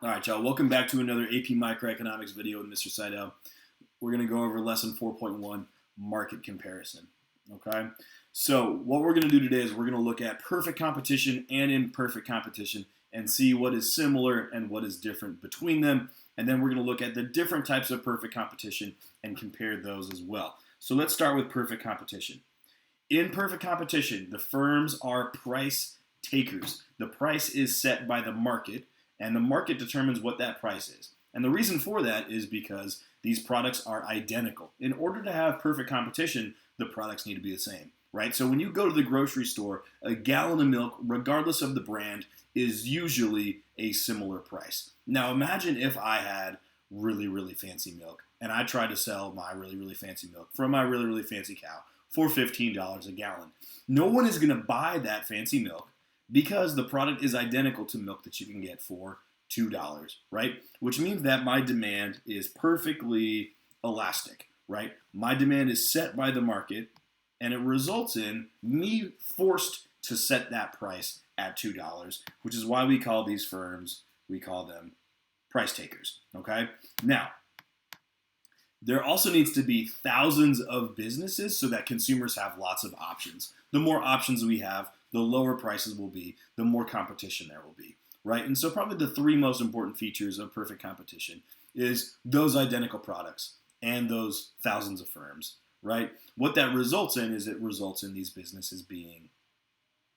All right, y'all. Welcome back to another AP Microeconomics video with Mr. Seidel. We're going to go over lesson 4.1, market comparison. Okay? So what we're going to do today is we're going to look at perfect competition and imperfect competition and see what is similar and what is different between them. And then we're going to look at the different types of perfect competition and compare those as well. So let's start with perfect competition. In perfect competition, the firms are price takers. The price is set by the market, and the market determines what that price is. And the reason for that is because these products are identical. In order to have perfect competition, the products need to be the same, right? So when you go to the grocery store, a gallon of milk, regardless of the brand, is usually a similar price. Now imagine if I had really, really fancy milk and I tried to sell my really, really fancy milk from my really, really fancy cow for $15 a gallon. No one is going to buy that fancy milk because the product is identical to milk that you can get for $2, right? Which means that my demand is perfectly elastic, right? My demand is set by the market, and it results in me forced to set that price at $2, which is why we call these firms, we call them price takers, okay? Now, there also needs to be thousands of businesses so that consumers have lots of options. The more options we have, the lower prices will be, the more competition there will be, right? And so probably the three most important features of perfect competition is those identical products and those thousands of firms, right? What that results in is it results in these businesses being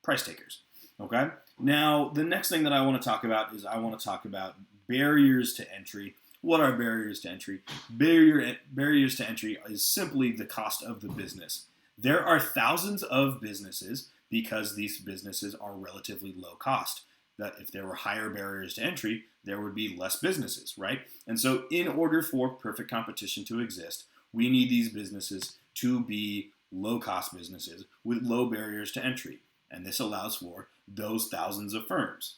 price takers, okay? Now, the next thing that I want to talk about is I want to talk about barriers to entry. What are barriers to entry? Barriers to entry is simply the cost of the business. There are thousands of businesses because these businesses are relatively low cost. That if there were higher barriers to entry, there would be less businesses, right? And so in order for perfect competition to exist, we need these businesses to be low cost businesses with low barriers to entry. And this allows for those thousands of firms.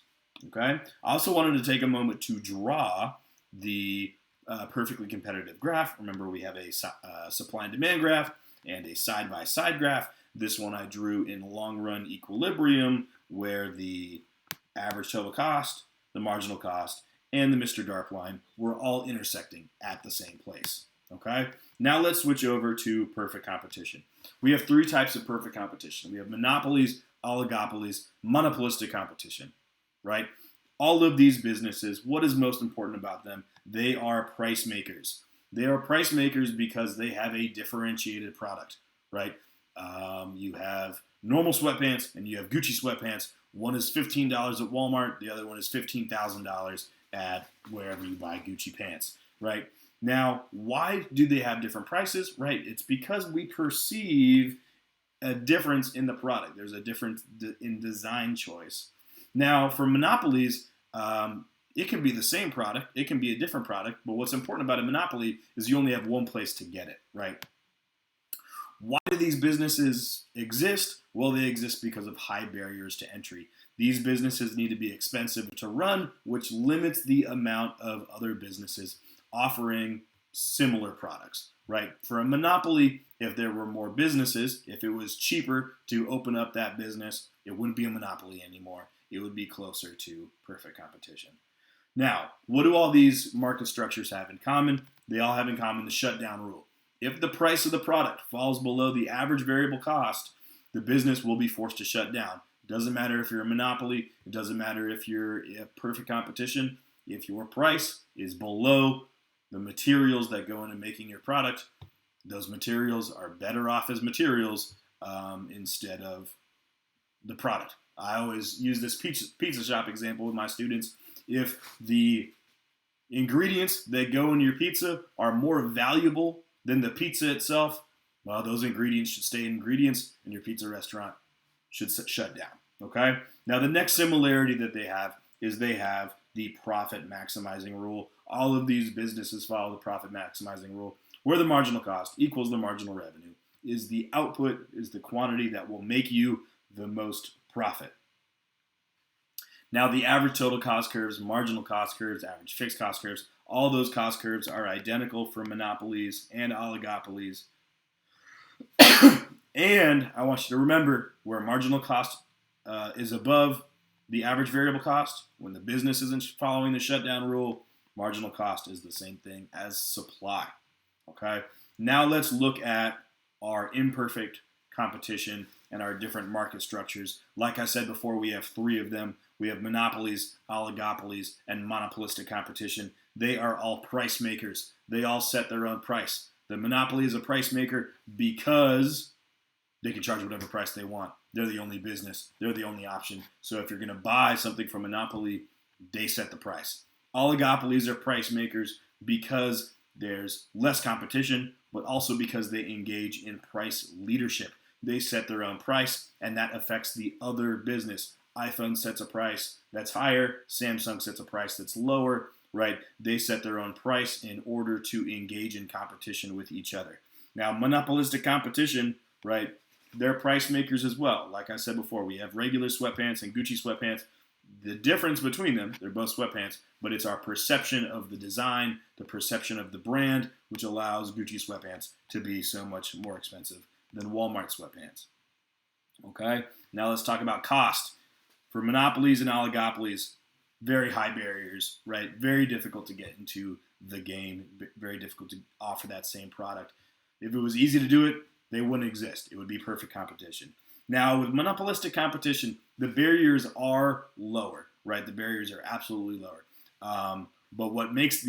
Okay? I also wanted to take a moment to draw the perfectly competitive graph. Remember, we have a supply and demand graph and a side-by-side graph. This one I drew in long-run equilibrium, where the average total cost, the marginal cost, and the Mr. Dark line were all intersecting at the same place. Okay? Now let's switch over to perfect competition. We have three types of perfect competition. We have monopolies, oligopolies, monopolistic competition, right? All of these businesses, what is most important about them? They are price makers. They are price makers because they have a differentiated product, right? You have normal sweatpants and you have Gucci sweatpants. One is $15 at Walmart. The other one is $15,000 at wherever you buy Gucci pants, right? Now, why do they have different prices? Right, it's because we perceive a difference in the product. There's a difference in design choice. Now, for monopolies, it can be the same product, it can be a different product, but what's important about a monopoly is you only have one place to get it, right? Why do these businesses exist? Well, they exist because of high barriers to entry. These businesses need to be expensive to run, which limits the amount of other businesses offering similar products, right? For a monopoly, if there were more businesses, if it was cheaper to open up that business, it wouldn't be a monopoly anymore. It would be closer to perfect competition. Now, what do all these market structures have in common? They all have in common the shutdown rule. If the price of the product falls below the average variable cost, the business will be forced to shut down. It doesn't matter if you're a monopoly. It doesn't matter if you're a perfect competition. If your price is below the materials that go into making your product, those materials are better off as materials instead of the product. I always use this pizza shop example with my students. If the ingredients that go into your pizza are more valuable than the pizza itself, well, those ingredients should stay ingredients and your pizza restaurant should shut down. Okay? Now, the next similarity that they have is they have the profit maximizing rule. All of these businesses follow the profit maximizing rule, where the marginal cost equals the marginal revenue, is the output, is the quantity that will make you the most profit. Now, the average total cost curves, marginal cost curves, average fixed cost curves, all those cost curves are identical for monopolies and oligopolies. And I want you to remember where marginal cost is above the average variable cost, when the business isn't following the shutdown rule, marginal cost is the same thing as supply. Okay? Now let's look at our imperfect competition and our different market structures. Like I said before, we have three of them. We have monopolies, oligopolies, and monopolistic competition. They are all price makers. They all set their own price. The monopoly is a price maker because they can charge whatever price they want. They're the only business. They're the only option. So if you're going to buy something from monopoly, they set the price. Oligopolies are price makers because there's less competition, but also because they engage in price leadership. They set their own price, and that affects the other business. iPhone sets a price that's higher. Samsung sets a price that's lower, right? They set their own price in order to engage in competition with each other. Now, monopolistic competition, right, they're price makers as well. Like I said before, we have regular sweatpants and Gucci sweatpants. The difference between them, they're both sweatpants, but it's our perception of the design, the perception of the brand, which allows Gucci sweatpants to be so much more expensive than Walmart sweatpants. Okay, now let's talk about cost. For monopolies and oligopolies, very high barriers, right? Very difficult to get into the game, very difficult to offer that same product. If it was easy to do it, they wouldn't exist. It would be perfect competition. Now, with monopolistic competition, the barriers are lower, right? The barriers are absolutely lower. But what makes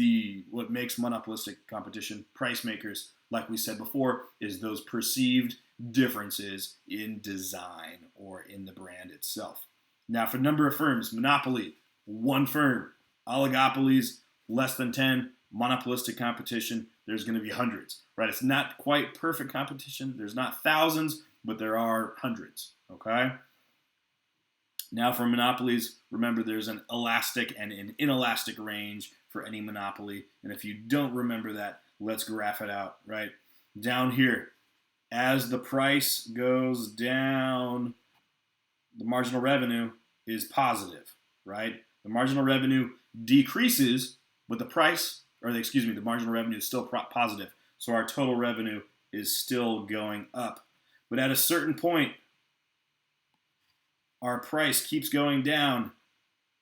monopolistic competition price makers, like we said before, is those perceived differences in design or in the brand itself. Now, for number of firms, monopoly, one firm. Oligopolies, less than 10. Monopolistic competition, there's going to be hundreds, right? It's not quite perfect competition. There's not thousands, but there are hundreds, okay? Now for monopolies, remember there's an elastic and an inelastic range for any monopoly. And if you don't remember that, let's graph it out, right? Down here, as the price goes down, the marginal revenue is positive, right? The marginal revenue decreases, but the marginal revenue is still positive. So our total revenue is still going up. But at a certain point, our price keeps going down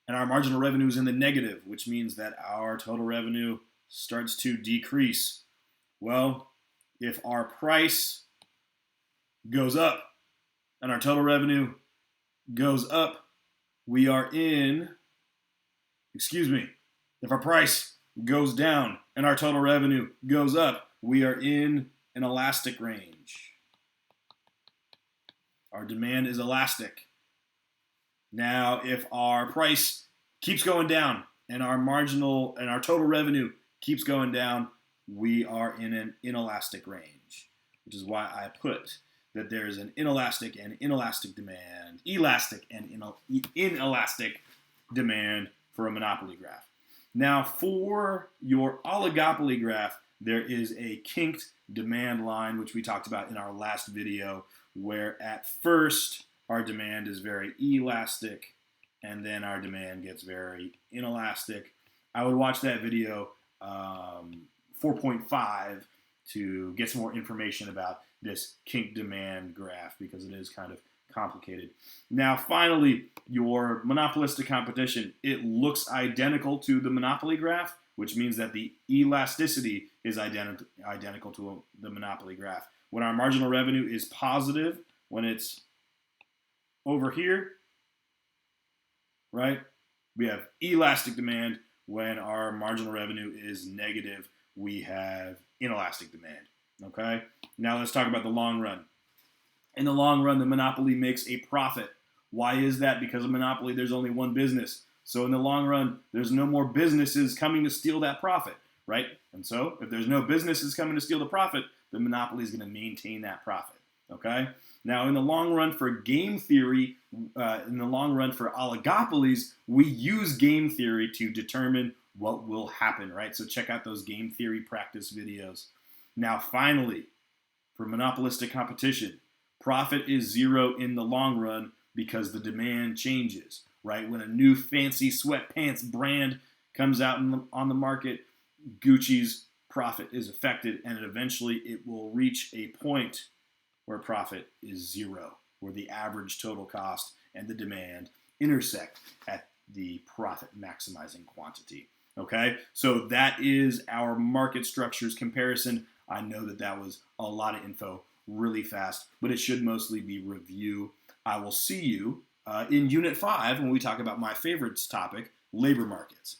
and our marginal revenue is in the negative, which means that our total revenue starts to decrease. Well, if our price goes up and our total revenue goes up, we are in, if our price goes down and our total revenue goes up, we are in an elastic range. Our demand is elastic. Now, if our price keeps going down and our total revenue keeps going down, we are in an inelastic range, which is why I put that there's an inelastic and inelastic demand, elastic and inelastic demand for a monopoly graph. Now, for your oligopoly graph, there is a kinked demand line, which we talked about in our last video, where at first our demand is very elastic, and then our demand gets very inelastic. I would watch that video 4.5 to get some more information about this kink demand graph, because it is kind of complicated. Now, finally, your monopolistic competition, it looks identical to the monopoly graph, which means that the elasticity is identical to the monopoly graph. When our marginal revenue is positive, when it's over here, right, we have elastic demand. When our marginal revenue is negative, we have inelastic demand, okay? Now let's talk about the long run. In the long run, the monopoly makes a profit. Why is that? Because of monopoly, there's only one business. So in the long run, there's no more businesses coming to steal that profit, right? And so if there's no businesses coming to steal the profit, the monopoly is going to maintain that profit, okay? Now, in the long run for game theory, in the long run for oligopolies, we use game theory to determine what will happen, right? So check out those game theory practice videos. Now, finally, for monopolistic competition, profit is zero in the long run because the demand changes, right? When a new fancy sweatpants brand comes out on the market, Gucci's profit is affected, and eventually it will reach a point where profit is zero, where the average total cost and the demand intersect at the profit maximizing quantity. Okay, so that is our market structures comparison. I know that that was a lot of info really fast, but it should mostly be review. I will see you in Unit 5 when we talk about my favorites topic, labor markets.